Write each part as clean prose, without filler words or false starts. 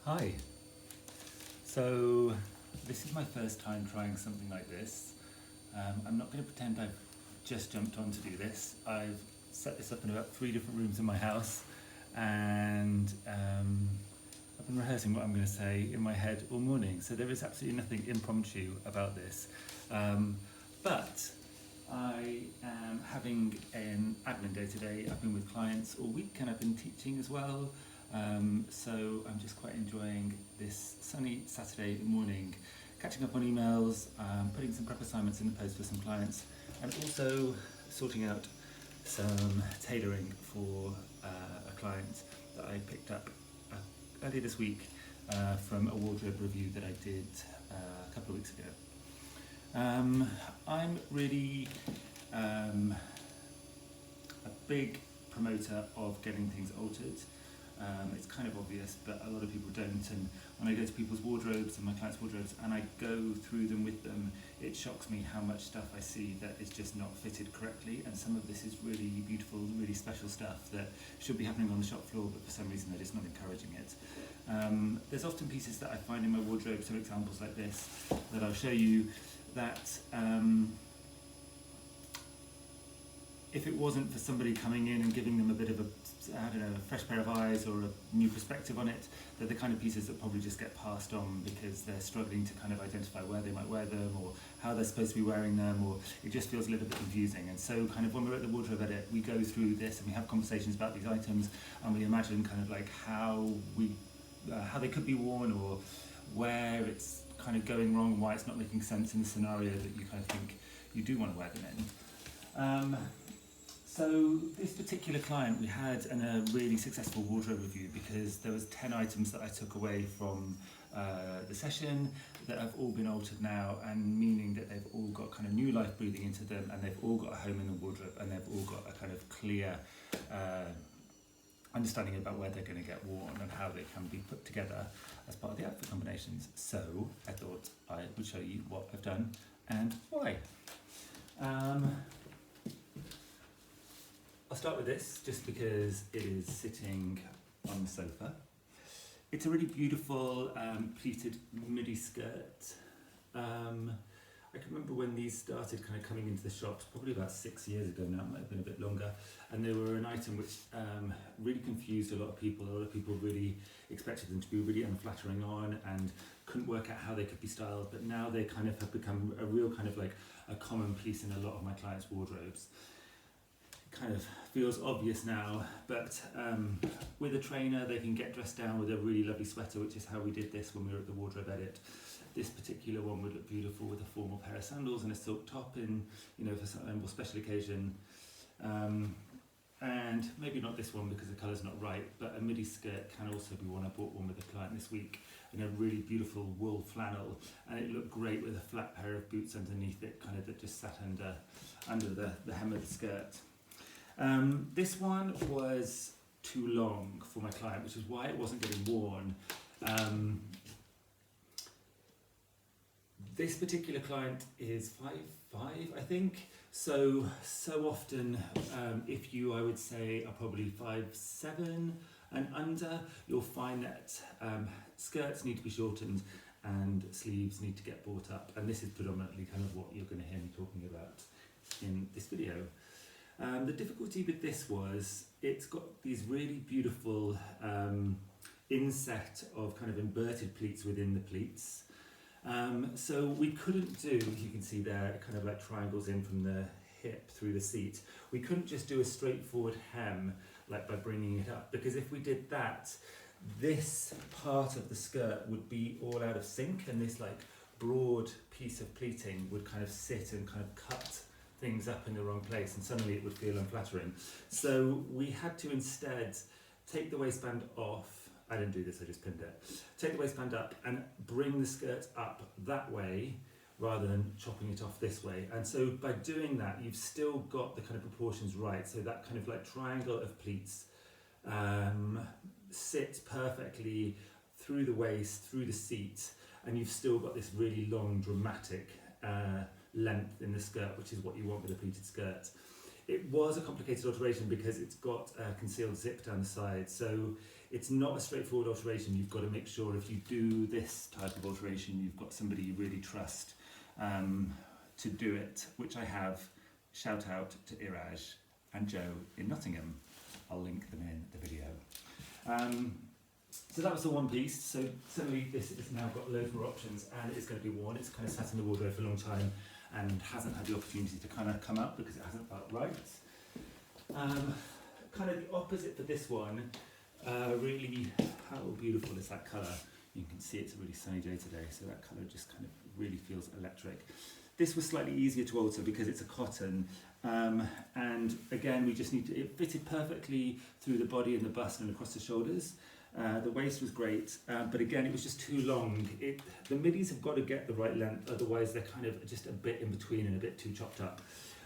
Hi. So this is my first time trying something like this. I'm not going to pretend I've just jumped on to do this. I've set this up in about 3 different rooms in my house, and I've been rehearsing what I'm going to say in my head all morning. So there is absolutely nothing impromptu about this. But I am having an admin day today. I've been with clients all week and I've been teaching as well. So I'm just quite enjoying this sunny Saturday morning, catching up on emails, putting some prep assignments in the post for some clients, and also sorting out some tailoring for a client that I picked up earlier this week from a wardrobe review that I did a couple of weeks ago. I'm really a big promoter of getting things altered. It's kind of obvious, but a lot of people don't, and when I go to people's wardrobes and my clients' wardrobes and I go through them with them, it shocks me how much stuff I see that is just not fitted correctly, and some of this is really beautiful, really special stuff that should be happening on the shop floor, but for some reason they're just not encouraging it. There's often pieces that I find in my wardrobe, some examples like this, that I'll show you, that if it wasn't for somebody coming in and giving them a bit of a fresh pair of eyes or a new perspective on it, they're the kind of pieces that probably just get passed on because they're struggling to kind of identify where they might wear them or how they're supposed to be wearing them, or it just feels a little bit confusing. And so kind of when we're at the wardrobe edit, we go through this and we have conversations about these items, and we imagine kind of like how they could be worn, or where it's kind of going wrong and why it's not making sense in the scenario that you kind of think you do want to wear them in. So this particular client, we had a really successful wardrobe review because there was 10 items that I took away from the session that have all been altered now, and meaning that they've all got kind of new life breathing into them, and they've all got a home in the wardrobe, and they've all got a kind of clear understanding about where they're going to get worn and how they can be put together as part of the outfit combinations. So I thought I would show you what I've done and why. I'll start with this just because it is sitting on the sofa. It's a really beautiful pleated midi skirt. I can remember when these started kind of coming into the shops, probably about 6 years ago now, it might have been a bit longer, and they were an item which really confused a lot of people. A lot of people really expected them to be really unflattering on and couldn't work out how they could be styled, but now they kind of have become a real kind of like a common piece in a lot of my clients' wardrobes. Kind of feels obvious now, but with a trainer they can get dressed down with a really lovely sweater, which is how we did this when we were at the wardrobe edit. This particular one would look beautiful with a formal pair of sandals and a silk top in, for some more special occasion. And maybe not this one because the colour's not right, but a midi skirt can also be one. I bought one with a client this week in a really beautiful wool flannel, and it looked great with a flat pair of boots underneath it, kind of that just sat under the hem of the skirt. This one was too long for my client, which is why it wasn't getting worn. This particular client is 5'5", I think. So often, if you, I would say, are probably 5'7" and under, you'll find that skirts need to be shortened and sleeves need to get brought up. And this is predominantly kind of what you're going to hear me talking about in this video. The difficulty with this was it's got these really beautiful inset of kind of inverted pleats within the pleats. So we couldn't do, you can see there, kind of like triangles in from the hip through the seat. We couldn't just do a straightforward hem like by bringing it up, because if we did that, this part of the skirt would be all out of sync, and this like broad piece of pleating would kind of sit and kind of cut things up in the wrong place, and suddenly it would feel unflattering. So we had to instead take the waistband off. I didn't do this, I just pinned it. Take the waistband up and bring the skirt up that way rather than chopping it off this way. And so by doing that, you've still got the kind of proportions right. So that kind of like triangle of pleats sits perfectly through the waist, through the seat, and you've still got this really long, dramatic length in the skirt, which is what you want with a pleated skirt. It was a complicated alteration because it's got a concealed zip down the side, so it's not a straightforward alteration. You've got to make sure if you do this type of alteration, you've got somebody you really trust to do it, which I have. Shout out to Iraj and Joe in Nottingham. I'll link them in the video. So that was the one piece. So suddenly this has now got loads more options and it's going to be worn. It's kind of sat in the wardrobe for a long time and hasn't had the opportunity to kind of come up because it hasn't felt right. Kind of the opposite for this one, really, how beautiful is that colour? You can see it's a really sunny day today, so that colour just kind of really feels electric. This was slightly easier to alter because it's a cotton, and again we just need to, it fitted perfectly through the body and the bust and across the shoulders. The waist was great, but again it was just too long. The midis have got to get the right length, otherwise they're kind of just a bit in between and a bit too chopped up.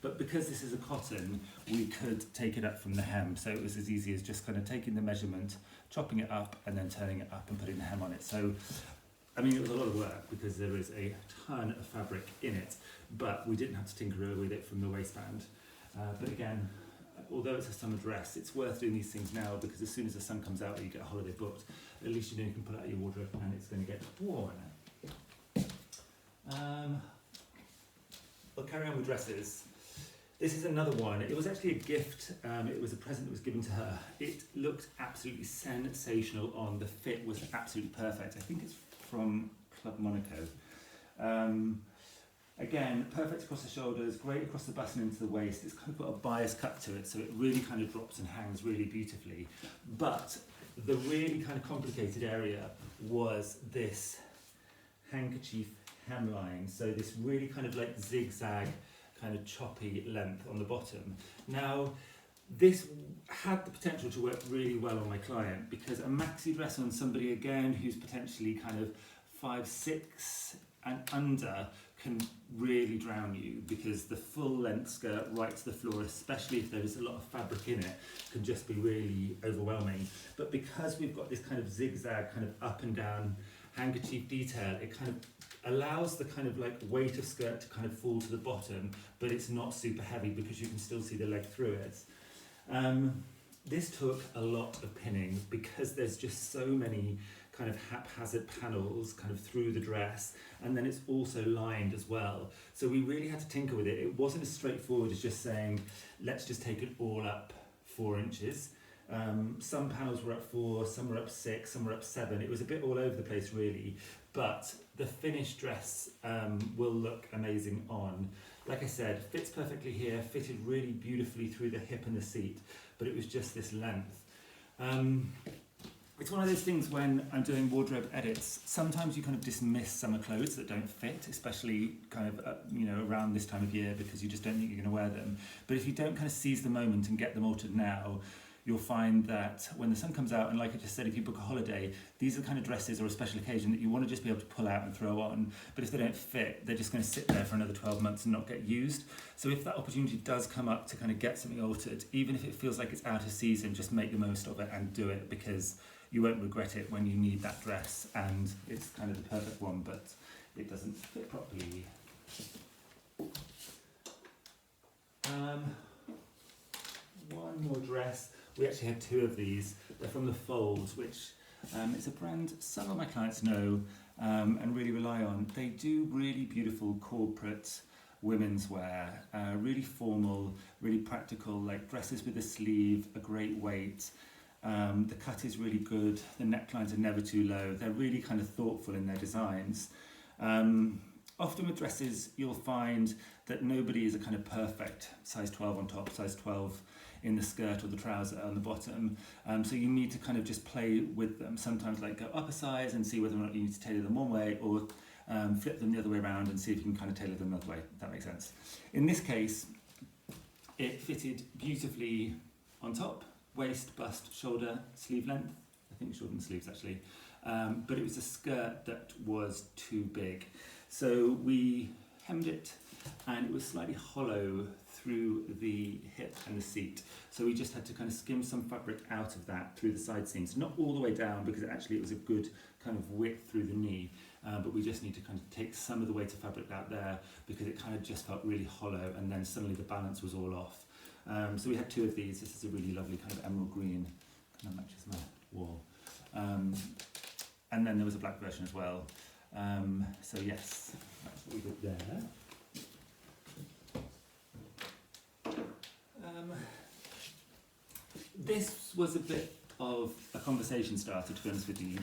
But because this is a cotton, we could take it up from the hem, so it was as easy as just kind of taking the measurement, chopping it up and then turning it up and putting the hem on it. So I mean, it was a lot of work because there is a ton of fabric in it, but we didn't have to tinker with it from the waistband. But again, although it's a summer dress, it's worth doing these things now because as soon as the sun comes out or you get a holiday booked, at least you know you can pull out your wardrobe and it's going to get worn. We'll carry on with dresses. This is another one. It was actually a gift. It was a present that was given to her. It looked absolutely sensational on. The fit was absolutely perfect. I think it's from Club Monaco. Again, perfect across the shoulders, great across the bust and into the waist. It's kind of got a bias cut to it, so it really kind of drops and hangs really beautifully. But the really kind of complicated area was this handkerchief hemline. So this really kind of like zigzag, kind of choppy length on the bottom. Now, this had the potential to work really well on my client because a maxi dress on somebody again who's potentially kind of 5'6" and under can really drown you because the full length skirt right to the floor, especially if there is a lot of fabric in it, can just be really overwhelming. But because we've got this kind of zigzag kind of up and down handkerchief detail, it kind of allows the kind of like weight of skirt to kind of fall to the bottom, but it's not super heavy because you can still see the leg through it. This took a lot of pinning because there's just so many kind of haphazard panels kind of through the dress, and then it's also lined as well. So we really had to tinker with it. It wasn't as straightforward as just saying, let's just take it all up 4 inches. Some panels were up 4, some were up 6, some were up 7. It was a bit all over the place really, but the finished dress will look amazing on. Like I said, fits perfectly here, fitted really beautifully through the hip and the seat, but it was just this length. It's one of those things when I'm doing wardrobe edits, sometimes you kind of dismiss summer clothes that don't fit, especially kind of, you know, around this time of year because you just don't think you're going to wear them. But if you don't kind of seize the moment and get them altered now, you'll find that when the sun comes out, and like I just said, if you book a holiday, these are the kind of dresses or a special occasion that you want to just be able to pull out and throw on. But if they don't fit, they're just going to sit there for another 12 months and not get used. So if that opportunity does come up to kind of get something altered, even if it feels like it's out of season, just make the most of it and do it because you won't regret it when you need that dress and it's kind of the perfect one, but it doesn't fit properly. One more dress. We actually had 2 of these. They're from the Folds, which is a brand some of my clients know and really rely on. They do really beautiful corporate women's wear, really formal, really practical, like dresses with a sleeve, a great weight. The cut is really good, the necklines are never too low, they're really kind of thoughtful in their designs. Often with dresses you'll find that nobody is a kind of perfect size 12 on top, size 12 in the skirt or the trouser on the bottom, so you need to kind of just play with them, sometimes like go up a size and see whether or not you need to tailor them one way, or flip them the other way around and see if you can kind of tailor them another way, if that makes sense. In this case, it fitted beautifully on top, waist, bust, shoulder, sleeve length. I think shorten the sleeves actually. But it was a skirt that was too big. So we hemmed it and it was slightly hollow through the hip and the seat. So we just had to kind of skim some fabric out of that through the side seams. Not all the way down because actually it was a good kind of width through the knee. But we just need to kind of take some of the weight of fabric out there because it kind of just felt really hollow and then suddenly the balance was all off. So we had two of these. This is a really lovely kind of emerald green, kind of matches my wall. And then there was a black version as well. So yes, that's what we did there. This was a bit of a conversation starter, to be honest with you.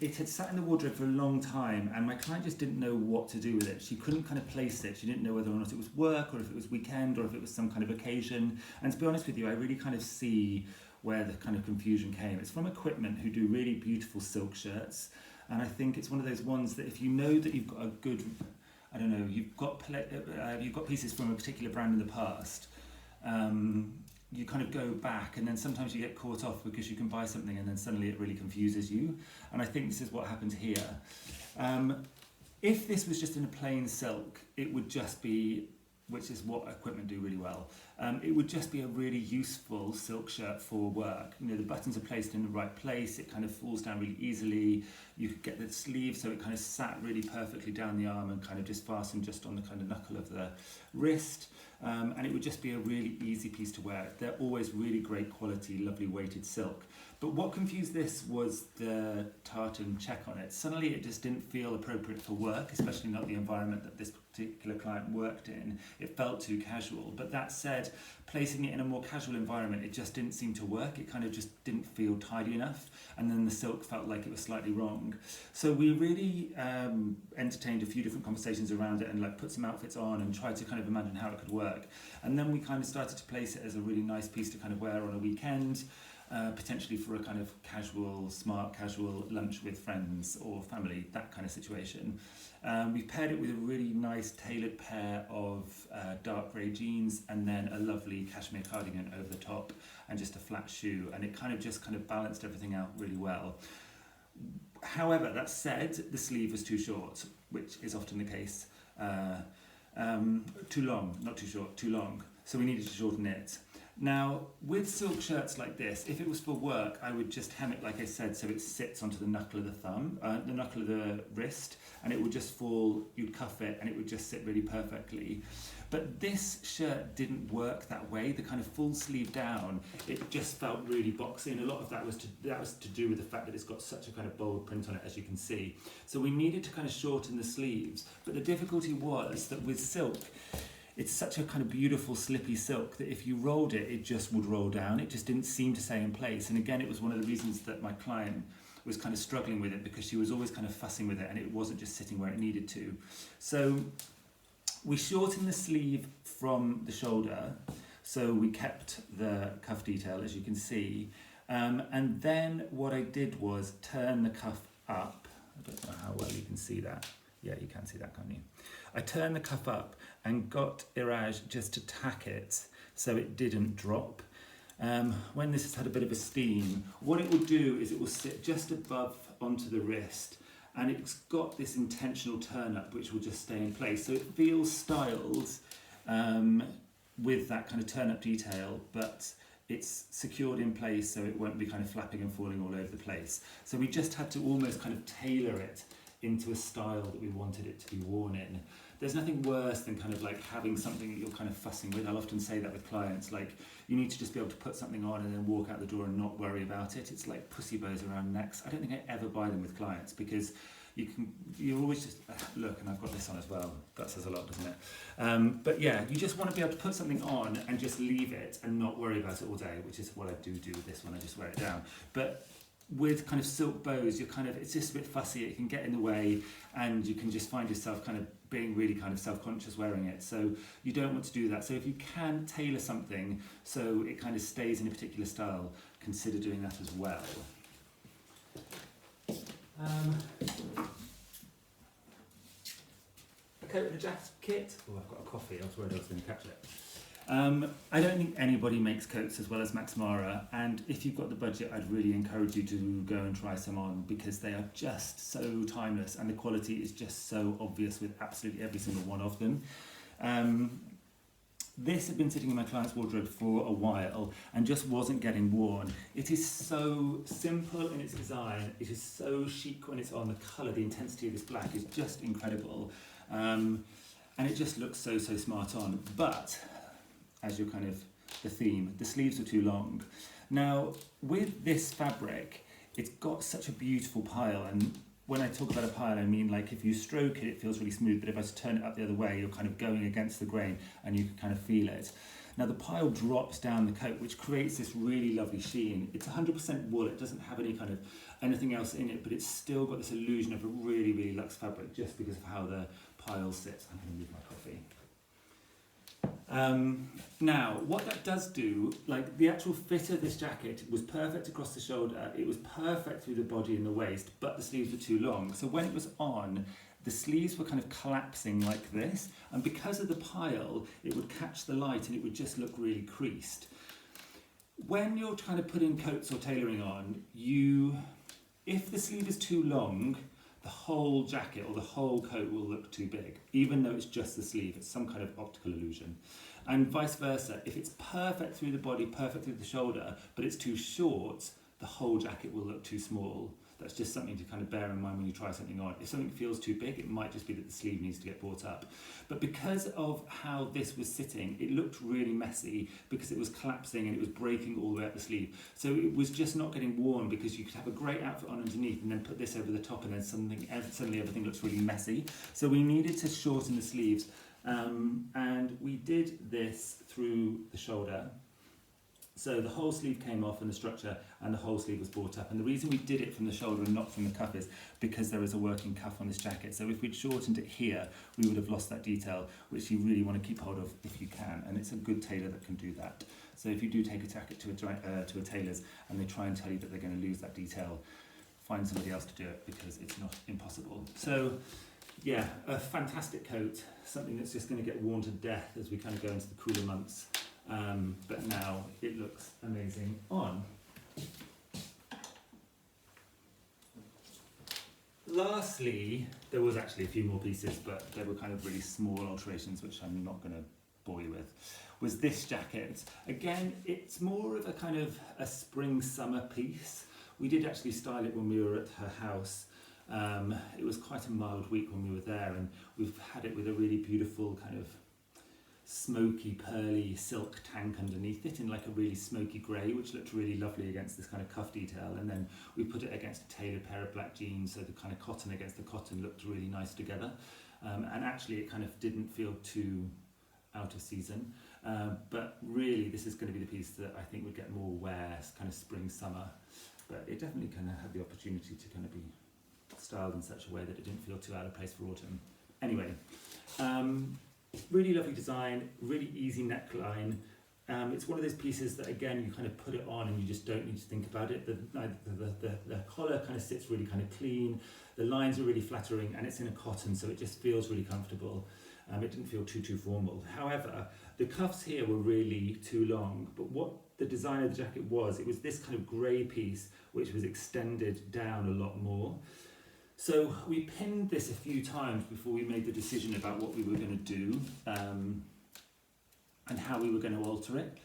It had sat in the wardrobe for a long time, and my client just didn't know what to do with it. She couldn't kind of place it. She didn't know whether or not it was work, or if it was weekend, or if it was some kind of occasion. And to be honest with you, I really kind of see where the kind of confusion came. It's from Equipment, who do really beautiful silk shirts. And I think it's one of those ones that if you know that you've got a good, I don't know, you've got pieces from a particular brand in the past, you kind of go back, and then sometimes you get caught off because you can buy something and then suddenly it really confuses you. And I think this is what happened here. If this was just in a plain silk, it would just be, which is what Equipment do really well, it would just be a really useful silk shirt for work. You know, the buttons are placed in the right place, it kind of falls down really easily, you could get the sleeve so it kind of sat really perfectly down the arm and kind of just fastened just on the kind of knuckle of the wrist. And it would just be a really easy piece to wear. They're always really great quality, lovely weighted silk. But what confused this was the tartan check on it. Suddenly it just didn't feel appropriate for work, especially not the environment that this particular client worked in. It felt too casual. But that said, placing it in a more casual environment, it just didn't seem to work. It kind of just didn't feel tidy enough. And then the silk felt like it was slightly wrong. So we really entertained a few different conversations around it and like put some outfits on and tried to kind of imagine how it could work. And then we kind of started to place it as a really nice piece to kind of wear on a weekend. Potentially for a kind of casual, smart casual lunch with friends or family, that kind of situation. We've paired it with a really nice tailored pair of dark grey jeans and then a lovely cashmere cardigan over the top and just a flat shoe, and it kind of balanced everything out really well. However, that said, the sleeve was too short, which is often the case. Too long, not too short, too long. So we needed to shorten it. Now, with silk shirts like this, if it was for work, I would just hem it, like I said, so it sits onto the knuckle of the thumb, the knuckle of the wrist, and it would just fall, you'd cuff it, and it would just sit really perfectly. But this shirt didn't work that way. The kind of full sleeve down, it just felt really boxy, and a lot of that was to do with the fact that it's got such a kind of bold print on it, as you can see. So we needed to kind of shorten the sleeves, but the difficulty was that with silk, it's such a kind of beautiful slippy silk that if you rolled it, it just would roll down. It just didn't seem to stay in place. And again, it was one of the reasons that my client was kind of struggling with it, because she was always kind of fussing with it and it wasn't just sitting where it needed to. So we shortened the sleeve from the shoulder. So we kept the cuff detail, as you can see. And then what I did was turn the cuff up. I don't know how well you can see that. Yeah, you can see that, can't you? I turned the cuff up and got Iraj just to tack it so it didn't drop. When this has had a bit of a steam, what it will do is it will sit just above onto the wrist, and it's got this intentional turn up which will just stay in place. So it feels styled with that kind of turn up detail, but it's secured in place so it won't be kind of flapping and falling all over the place. So we just had to almost kind of tailor it into a style that we wanted it to be worn in. There's nothing worse than kind of like having something that you're kind of fussing with. I'll often say that with clients, like you need to just be able to put something on and then walk out the door and not worry about it. It's like pussy bows around necks. I don't think I ever buy them with clients because you're always just, look, and I've got this on as well. That says a lot, doesn't it? But yeah, you just want to be able to put something on and just leave it and not worry about it all day, which is what I do with this one. I just wear it down. But with kind of silk bows, you're kind of, it's just a bit fussy, it can get in the way, and you can just find yourself kind of being really kind of self-conscious wearing it. So you don't want to do that. So if you can tailor something so it kind of stays in a particular style, consider doing that as well. A coat and a jacket. Oh, I've got a coffee, I was worried I was going to catch it. I don't think anybody makes coats as well as Max Mara, and if you've got the budget, I'd really encourage you to go and try some on, because they are just so timeless and the quality is just so obvious with absolutely every single one of them. This had been sitting in my client's wardrobe for a while and just wasn't getting worn. It is so simple in its design, it is so chic when it's on. The colour, the intensity of this black is just incredible, and it just looks so smart on. But as your kind of the theme. The sleeves were too long. Now, with this fabric, it's got such a beautiful pile, and when I talk about a pile, I mean like if you stroke it, it feels really smooth, but if I turn it up the other way, you're kind of going against the grain and you can kind of feel it. Now the pile drops down the coat, which creates this really lovely sheen. It's 100% wool, it doesn't have any kind of anything else in it, but it's still got this illusion of a really, really luxe fabric just because of how the pile sits. I'm going to move my coffee. Now, what that does do, like the actual fit of this jacket was perfect across the shoulder, it was perfect through the body and the waist, but the sleeves were too long. So when it was on, the sleeves were kind of collapsing like this, and because of the pile, it would catch the light and it would just look really creased. When you're trying to put in coats or tailoring on, if the sleeve is too long, the whole jacket or the whole coat will look too big, even though it's just the sleeve. It's some kind of optical illusion. And vice versa, if it's perfect through the body, perfect through the shoulder, but it's too short, the whole jacket will look too small. That's just something to kind of bear in mind when you try something on. If something feels too big, it might just be that the sleeve needs to get brought up. But because of how this was sitting, it looked really messy because it was collapsing and it was breaking all the way up the sleeve. So it was just not getting worn, because you could have a great outfit on underneath and then put this over the top, and then suddenly everything looks really messy. So we needed to shorten the sleeves, and we did this through the shoulder. So the whole sleeve came off in the structure and the whole sleeve was brought up. And the reason we did it from the shoulder and not from the cuff is because there is a working cuff on this jacket. So if we'd shortened it here, we would have lost that detail, which you really want to keep hold of if you can. And it's a good tailor that can do that. So if you do take a jacket to a tailor's and they try and tell you that they're going to lose that detail, find somebody else to do it, because it's not impossible. So yeah, a fantastic coat, something that's just going to get worn to death as we kind of go into the cooler months. But now it looks amazing on. Lastly, there was actually a few more pieces, but they were kind of really small alterations, which I'm not going to bore you with. Was this jacket. Again, it's more of a kind of a spring-summer piece. We did actually style it when we were at her house. It was quite a mild week when we were there, and we've had it with a really beautiful kind of smoky, pearly silk tank underneath it in like a really smoky grey, which looked really lovely against this kind of cuff detail. And then we put it against a tailored pair of black jeans, so the kind of cotton against the cotton looked really nice together. And actually it kind of didn't feel too out of season. But really this is going to be the piece that I think would get more wear, kind of spring, summer. But it definitely kind of had the opportunity to kind of be styled in such a way that it didn't feel too out of place for autumn. Anyway, really lovely design, really easy neckline. It's one of those pieces that, again, you kind of put it on and you just don't need to think about it. The collar kind of sits really kind of clean, the lines are really flattering, and it's in a cotton, so it just feels really comfortable. It didn't feel too formal. However, the cuffs here were really too long, but what the design of the jacket was, it was this kind of grey piece which was extended down a lot more. So we pinned this a few times before we made the decision about what we were going to do and how we were going to alter it.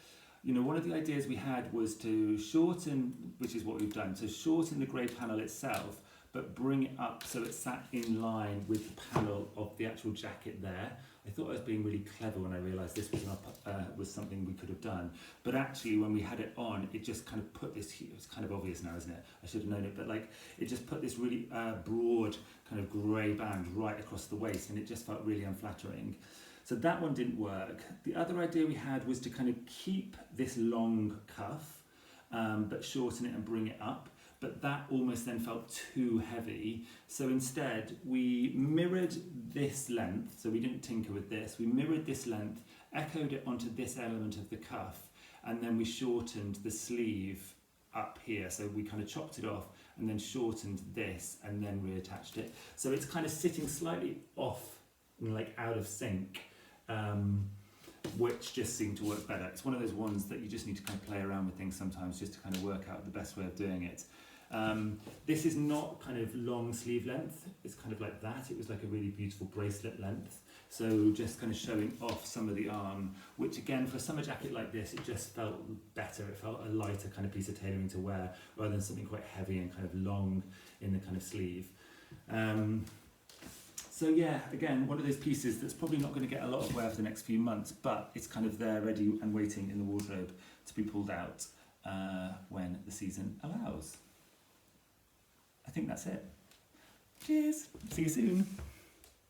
You know, one of the ideas we had was to shorten, which is what we've done, to shorten the grey panel itself, but bring it up so it sat in line with the panel of the actual jacket there. I thought I was being really clever when I realised this was something we could have done. But actually, when we had it on, it just kind of put this, it's kind of obvious now, isn't it? I should have known it, but like, it just put this really broad kind of grey band right across the waist, and it just felt really unflattering. So that one didn't work. The other idea we had was to kind of keep this long cuff, but shorten it and bring it up. But that almost then felt too heavy. So instead, we mirrored this length, so we didn't tinker with this, we mirrored this length, echoed it onto this element of the cuff, and then we shortened the sleeve up here. So we kind of chopped it off and then shortened this and then reattached it. So it's kind of sitting slightly off, like out of sync, which just seemed to work better. It's one of those ones that you just need to kind of play around with things sometimes just to kind of work out the best way of doing it. This is not kind of long sleeve length, it's kind of like that. It was like a really beautiful bracelet length. So just kind of showing off some of the arm, which again, for a summer jacket like this, it just felt better. It felt a lighter kind of piece of tailoring to wear, rather than something quite heavy and kind of long in the kind of sleeve. So yeah, again, one of those pieces that's probably not going to get a lot of wear for the next few months, but it's kind of there ready and waiting in the wardrobe to be pulled out when the season allows. I think that's it. Cheers. See you soon.